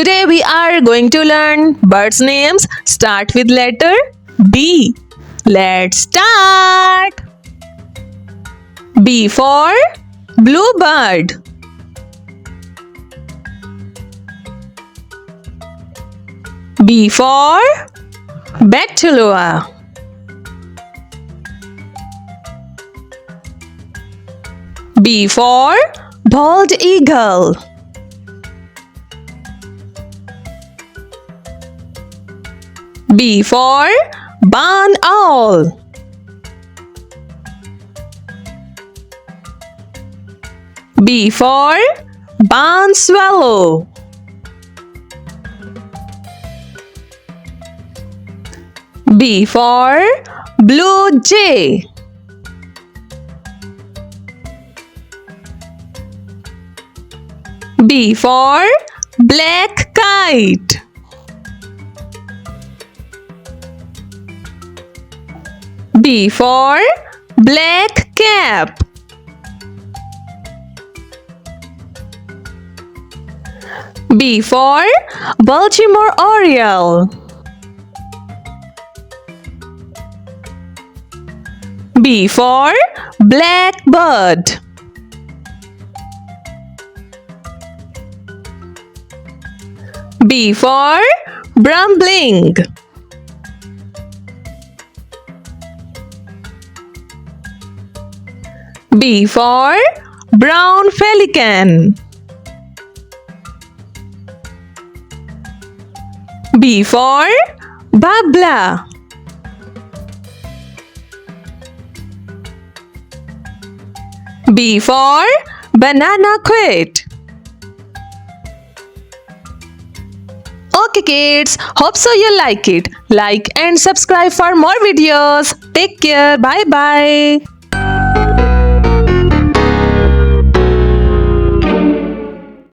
Today we are going to learn birds' names. Start with letter B. Let's start. B for bluebird. B for Betulua. B for bald eagle. B for barn owl. B for barn swallow. B for blue jay. B for black kite. B for black cap. B for Baltimore Oriole. B for blackbird. B for Brumbling. B for brown pelican. B for Babla. B for banana quit. Okay kids, hope so you like it. Like and subscribe for more videos. Take care. Bye bye.